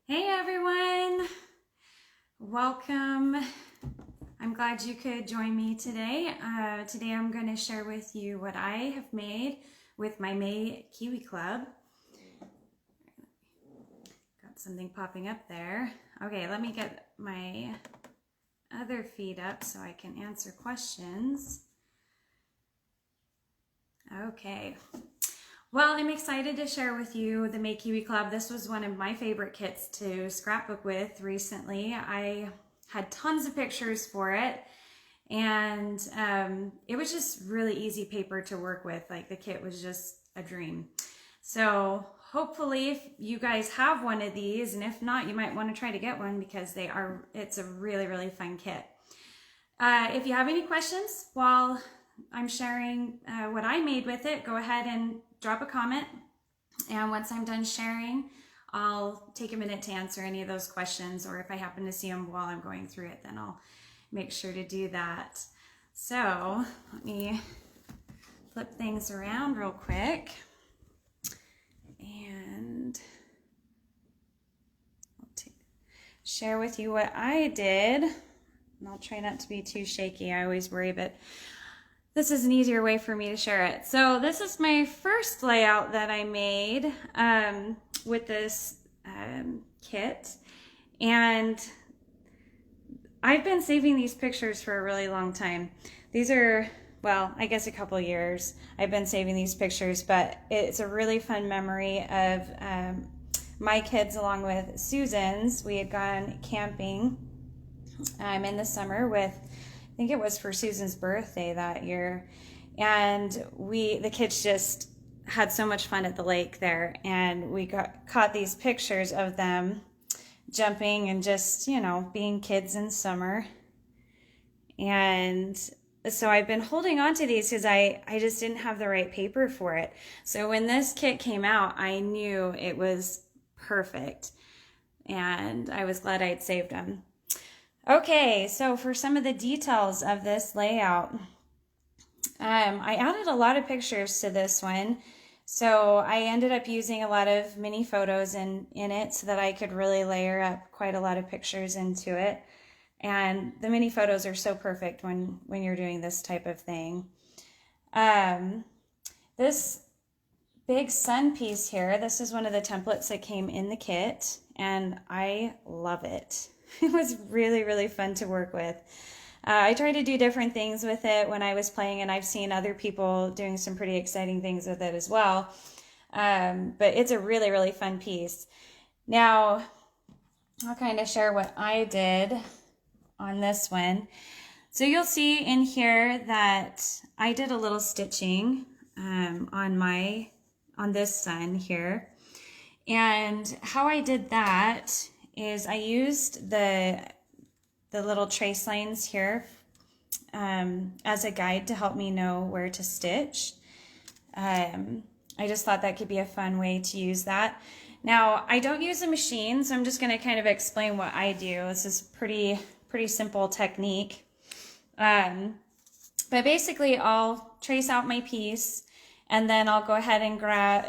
Hey everyone, welcome. I'm glad you could join me today. Today I'm going to share with you what I have made with my May Kiwi Club. Got something popping up there. Okay, let me get my other feed up so I can answer questions. Okay. Well, I'm excited to share with you the May Kiwi Club. This was one of my favorite kits to scrapbook with recently. I had tons of pictures for it, and it was just really easy paper to work with. Like, the kit was just a dream. So hopefully if you guys have one of these, and if not, you might want to try to get one because it's a really, really fun kit. If you have any questions while I'm sharing what I made with it, go ahead and drop a comment, and once I'm done sharing, I'll take a minute to answer any of those questions, or if I happen to see them while I'm going through it, then I'll make sure to do that. So let me flip things around real quick, and I'll share with you what I did, and I'll try not to be too shaky. I always worry, but this is an easier way for me to share it. So this is my first layout that I made with this kit. And I've been saving these pictures for a really long time. These are, well, I guess a couple years I've been saving these pictures, but it's a really fun memory of my kids along with Susan's. We had gone camping in the summer with, I think it was for Susan's birthday that year, and the kids just had so much fun at the lake there, and we caught these pictures of them jumping and just, you know, being kids in summer. And so I've been holding on to these because I just didn't have the right paper for it. So when this kit came out, I knew it was perfect, and I was glad I'd saved them. Okay, so for some of the details of this layout, I added a lot of pictures to this one. So I ended up using a lot of mini photos in it so that I could really layer up quite a lot of pictures into it. And the mini photos are so perfect when you're doing this type of thing. This big sun piece here, this is one of the templates that came in the kit, and I love it. It was really, really fun to work with. I tried to do different things with it when I was playing, and I've seen other people doing some pretty exciting things with it as well. But it's a really, really fun piece. Now, I'll kind of share what I did on this one. So you'll see in here that I did a little stitching on this sun here. And how I did that is I used the little trace lines here as a guide to help me know where to stitch. I just thought that could be a fun way to use that. Now, I don't use a machine, so I'm just going to kind of explain what I do. This is pretty simple technique. But basically, I'll trace out my piece, and then I'll go ahead and grab,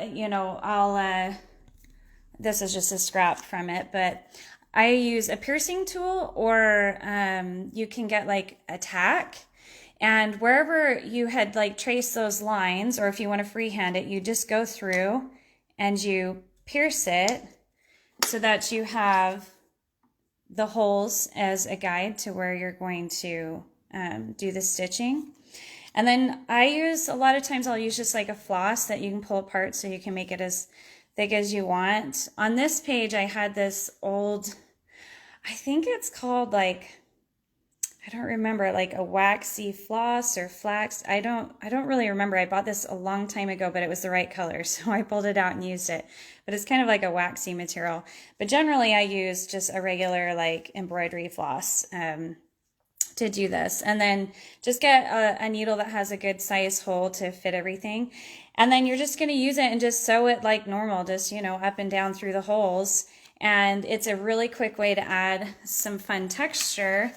this is just a scrap from it, but I use a piercing tool, or you can get like a tack, and wherever you had like traced those lines, or if you want to freehand it, you just go through and you pierce it so that you have the holes as a guide to where you're going to do the stitching. And then a lot of times I'll use just like a floss that you can pull apart so you can make it as thick as you want. On this page, I had this old, I think it's called like, I don't remember, like a waxy floss or flax. I don't really remember. I bought this a long time ago, but it was the right color, so I pulled it out and used it. But it's kind of like a waxy material. But generally, I use just a regular like embroidery floss to do this. And then just get a needle that has a good size hole to fit everything. And then you're just going to use it and just sew it like normal, just, you know, up and down through the holes. And it's a really quick way to add some fun texture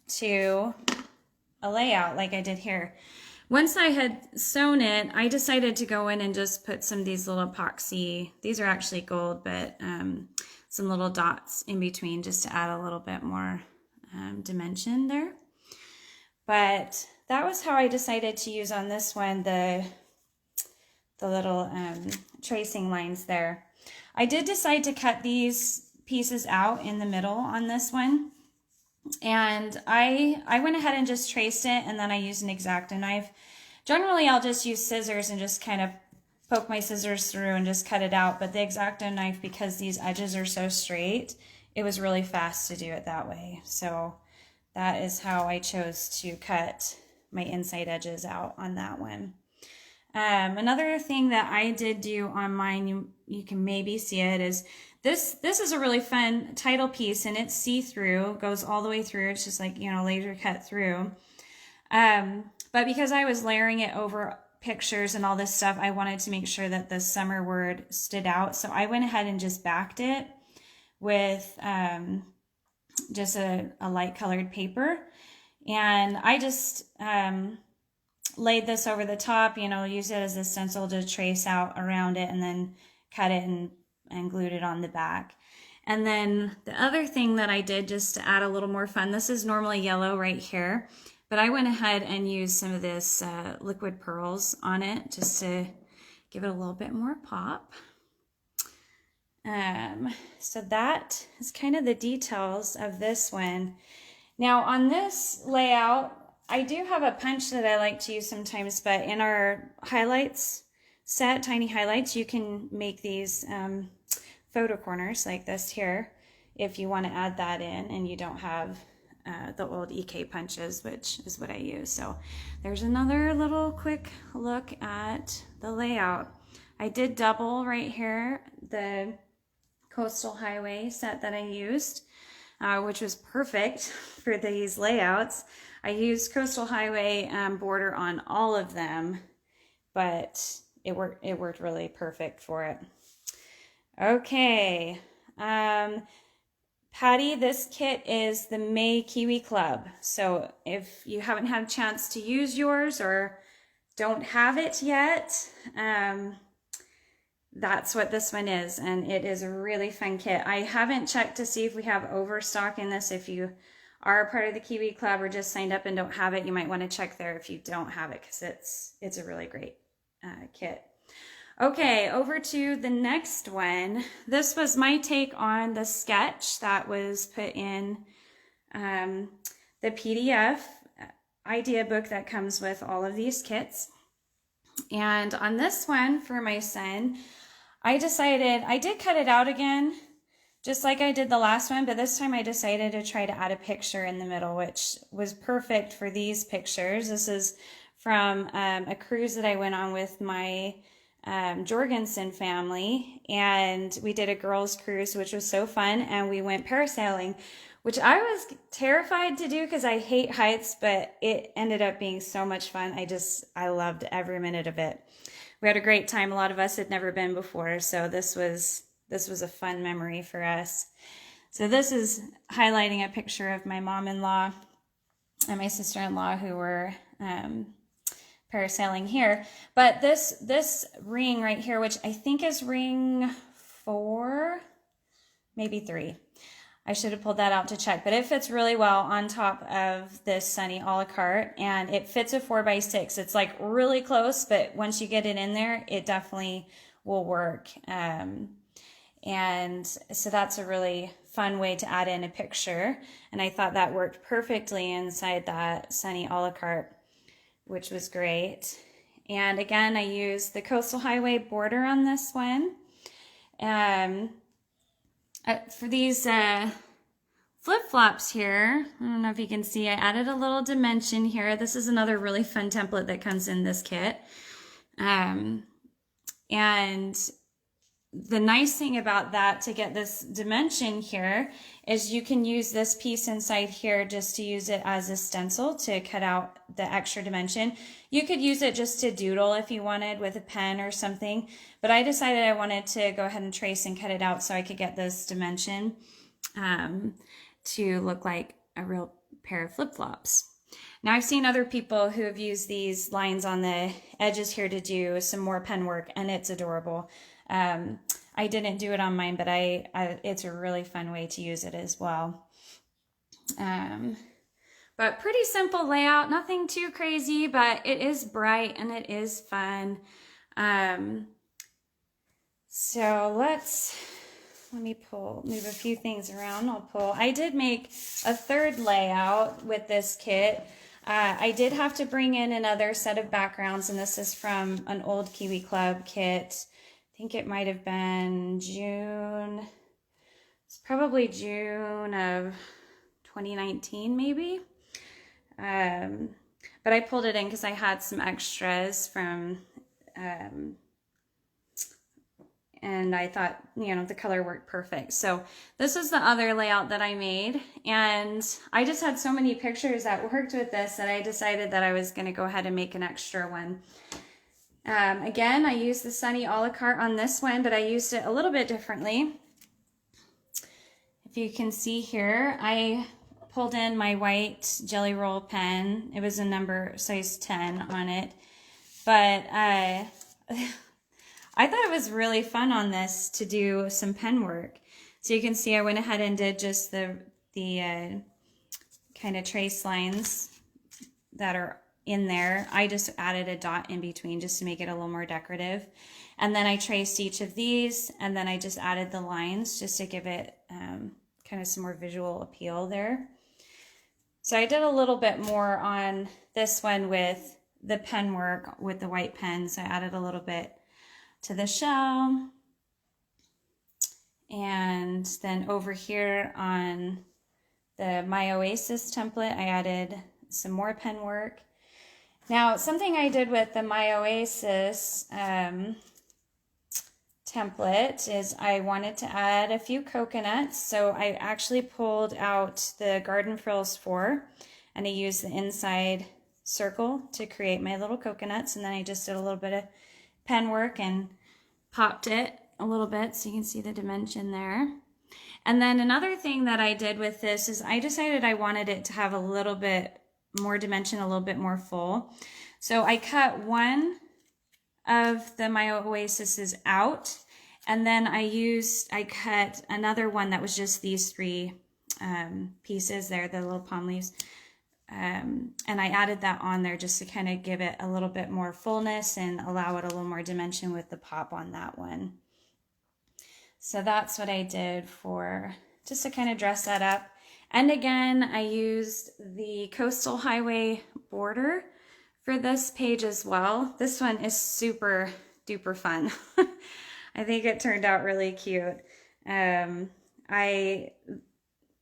to a layout like I did here. Once I had sewn it, I decided to go in and just put some of these little epoxy, these are actually gold, but some little dots in between just to add a little bit more dimension there. But that was how I decided to use on this one the little tracing lines there. I did decide to cut these pieces out in the middle on this one, and I went ahead and just traced it, and then I used an X-Acto knife. Generally I'll just use scissors and just kind of poke my scissors through and just cut it out, but the X-Acto knife, because these edges are so straight, it was really fast to do it that way. So that is how I chose to cut my inside edges out on that one. Another thing that I did do on mine, you can maybe see it, is this is a really fun title piece, and it's see-through, goes all the way through. It's just like, you know, laser cut through. But because I was layering it over pictures and all this stuff, I wanted to make sure that the summer word stood out. So I went ahead and just backed it with just a light colored paper. And I just laid this over the top, you know, used it as a stencil to trace out around it, and then cut it and glued it on the back. And then the other thing that I did, just to add a little more fun, this is normally yellow right here, but I went ahead and used some of this liquid pearls on it just to give it a little bit more pop. So that is kind of the details of this one. Now on this layout, I do have a punch that I like to use sometimes, but in our highlights set, tiny highlights, you can make these photo corners like this here if you want to add that in and you don't have the old EK punches, which is what I use. So there's another little quick look at the layout. I did double right here the Coastal Highway set that I used, which was perfect for these layouts. I used Coastal Highway border on all of them, but it worked really perfect for it. Okay, Patty, this kit is the May Kiwi Club. So if you haven't had a chance to use yours or don't have it yet, that's what this one is, and it is a really fun kit. I haven't checked to see if we have overstock in this. If you are a part of the Kiwi Club or just signed up and don't have it, you might want to check there if you don't have it, because it's a really great kit. Okay, over to the next one. This was my take on the sketch that was put in the PDF idea book that comes with all of these kits. And on this one for my son, I did cut it out again, just like I did the last one, but this time I decided to try to add a picture in the middle, which was perfect for these pictures. This is from a cruise that I went on with my Jorgensen family, and we did a girls cruise, which was so fun, and we went parasailing, which I was terrified to do because I hate heights, but it ended up being so much fun. I loved every minute of it. We had a great time. A lot of us had never been before, so this was a fun memory for us. So this is highlighting a picture of my mom-in-law and my sister-in-law who were parasailing here. But this ring right here, which I think is ring 4, maybe 3. I should have pulled that out to check, but it fits really well on top of this Sunny a la carte, and it fits a 4x6. It's like really close, but once you get it in there, it definitely will work. And so that's a really fun way to add in a picture, and I thought that worked perfectly inside that Sunny a la carte, which was great. And again, I used the Coastal Highway border on this one. For these flip-flops here, I don't know if you can see, I added a little dimension here. This is another really fun template that comes in this kit. And the nice thing about that, to get this dimension here, is you can use this piece inside here just to use it as a stencil to cut out the extra dimension. You could use it just to doodle if you wanted with a pen or something, but I decided I wanted to go ahead and trace and cut it out so I could get this dimension to look like a real pair of flip-flops. Now I've seen other people who have used these lines on the edges here to do some more pen work, and it's adorable. I I didn't do it on mine, but it's a really fun way to use it as well. But pretty simple layout, nothing too crazy, but it is bright and it is fun. So let me move a few things around. I did make a third layout with this kit. I did have to bring in another set of backgrounds, and this is from an old Kiwi Club kit. I think it might have been June. It's probably June of 2019, maybe. But I pulled it in because I had some extras from, and I thought, the color worked perfect. So this is the other layout that I made, and I just had so many pictures that worked with this that I decided that I was going to go ahead and make an extra one. Again, I used the Sunny a la carte on this one, but I used it a little bit differently. If you can see here, I pulled in my white Jelly Roll pen. It was a number size 10 on it, but I thought it was really fun on this to do some pen work. So you can see I went ahead and did just the kind of trace lines that are in there. I just added a dot in between just to make it a little more decorative. And then I traced each of these, and then I just added the lines just to give it kind of some more visual appeal there. So I did a little bit more on this one with the pen work with the white pen. So I added a little bit to the shell. And then over here on the My Oasis template, I added some more pen work. Now, something I did with the My Oasis template is I wanted to add a few coconuts. So I actually pulled out the Garden Frills 4, and I used the inside circle to create my little coconuts. And then I just did a little bit of pen work and popped it a little bit so you can see the dimension there. And then another thing that I did with this is I decided I wanted it to have a little bit more dimension, a little bit more full. So I cut one of the My Oasis out, and then I cut another one that was just these three pieces there, the little palm leaves, and I added that on there just to kind of give it a little bit more fullness and allow it a little more dimension with the pop on that one. So that's what I did for just to kind of dress that up. And again, I used the Coastal Highway border for this page as well. This one is super duper fun. I think it turned out really cute.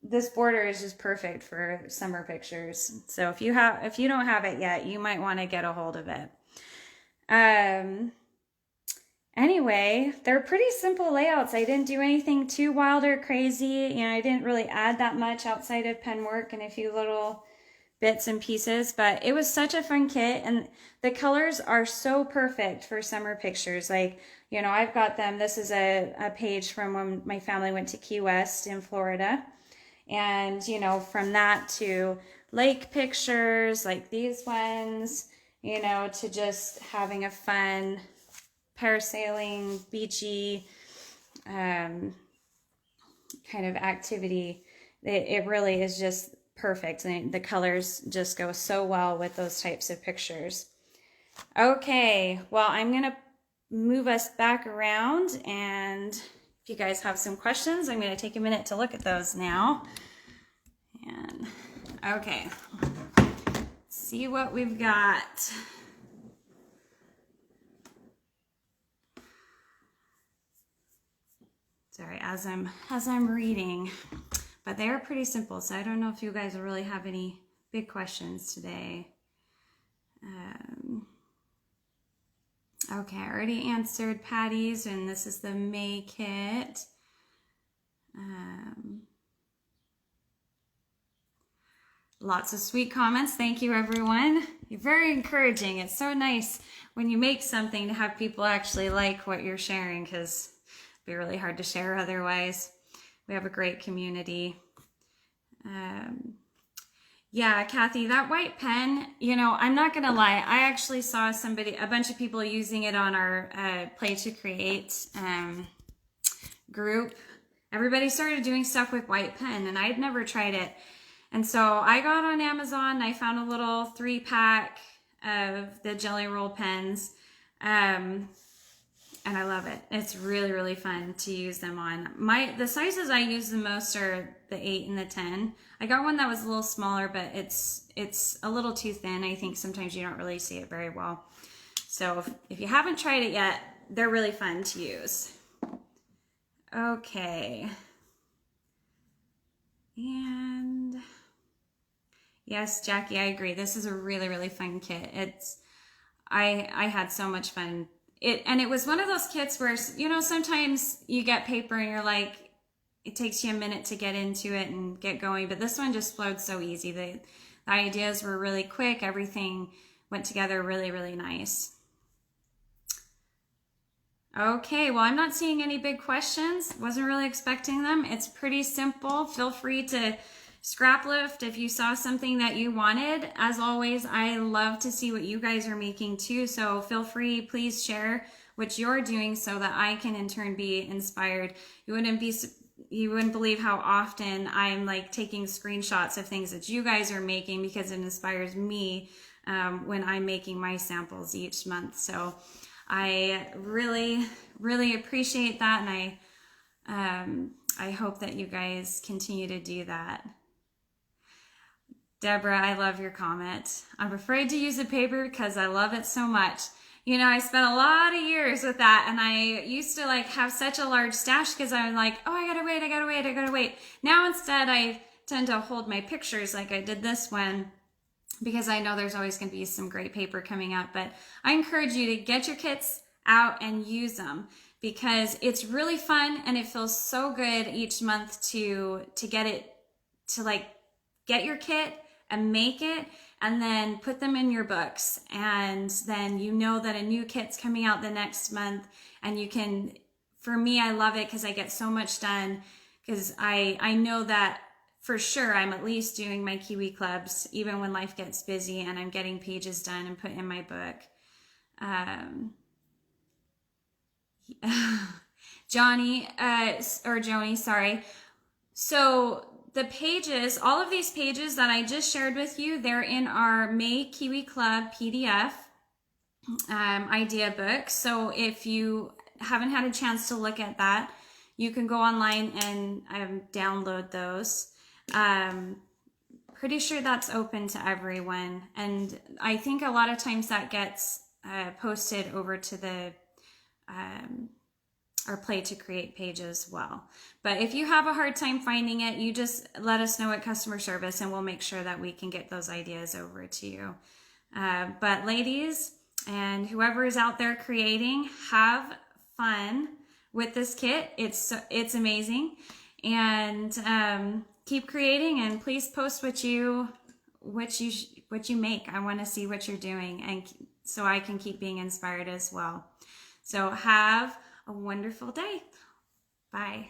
This border is just perfect for summer pictures. So if you don't have it yet, you might want to get a hold of it. Anyway, they're pretty simple layouts. I didn't do anything too wild or crazy. I didn't really add that much outside of pen work and a few little bits and pieces, but it was such a fun kit, and the colors are so perfect for summer pictures. Like, I've got them. This is a page from when my family went to Key West in Florida. And, from that to lake pictures like these ones, to just having a fun parasailing, beachy kind of activity. It really is just perfect. And the colors just go so well with those types of pictures. Okay, well, I'm going to move us back around, and if you guys have some questions, I'm going to take a minute to look at those now. And okay, see what we've got. Sorry, as I'm reading, but they are pretty simple, so I don't know if you guys will really have any big questions today. Okay, I already answered Patty's, and this is the May kit. Lots of sweet comments. Thank you, everyone. You're very encouraging. It's so nice when you make something to have people actually like what you're sharing, because it'd be really hard to share otherwise. We have a great community. Yeah, Kathy, that white pen, I'm not going to lie. I actually saw a bunch of people using it on our Play to Create group, everybody started doing stuff with white pen, and I'd never tried it. And so I got on Amazon, I found a little 3-pack of the Jelly Roll pens, and I love it. It's really, really fun to use them on. The sizes I use the most are the 8 and the 10. I got one that was a little smaller, but it's a little too thin. I think sometimes you don't really see it very well. So if you haven't tried it yet, they're really fun to use. Okay. And yes, Jackie, I agree. This is a really, really fun kit. I had so much fun. And it was one of those kits where, you know, sometimes you get paper and you're like, it takes you a minute to get into it and get going, but this one just flowed so easy. The ideas were really quick. Everything went together really, really nice. Okay, well, I'm not seeing any big questions. Wasn't really expecting them. It's pretty simple. Feel free to scrap lift if you saw something that you wanted. As always, I love to see what you guys are making too, so feel free, please share what you're doing so that I can in turn be inspired. You wouldn't believe how often I'm like taking screenshots of things that you guys are making, because it inspires me when I'm making my samples each month. So I really, really appreciate that, and I hope that you guys continue to do that. Deborah, I love your comment. I'm afraid to use the paper because I love it so much. You know, I spent a lot of years with that, and I used to like have such a large stash because I'm like, oh, I gotta wait. Now instead, I tend to hold my pictures like I did this one, because I know there's always going to be some great paper coming out. But I encourage you to get your kits out and use them, because it's really fun and it feels so good each month to get your kit and make it and then put them in your books. And then you know that a new kit's coming out the next month, and you can, for me, I love it because I get so much done, because I know that for sure I'm at least doing my Kiwi clubs even when life gets busy, and I'm getting pages done and put in my book. Joni, sorry. So the pages, all of these pages that I just shared with you, they're in our May Kiwi Club PDF idea book. So if you haven't had a chance to look at that, you can go online and download those. Pretty sure that's open to everyone, and I think a lot of times that gets posted over to the our Play to Create page as well. But if you have a hard time finding it, you just let us know at customer service, and we'll make sure that we can get those ideas over to you. But ladies, and whoever is out there creating, have fun with this kit. It's amazing, and keep creating, and please post what you make. I want to see what you're doing, and so I can keep being inspired as well. So have a wonderful day. Bye.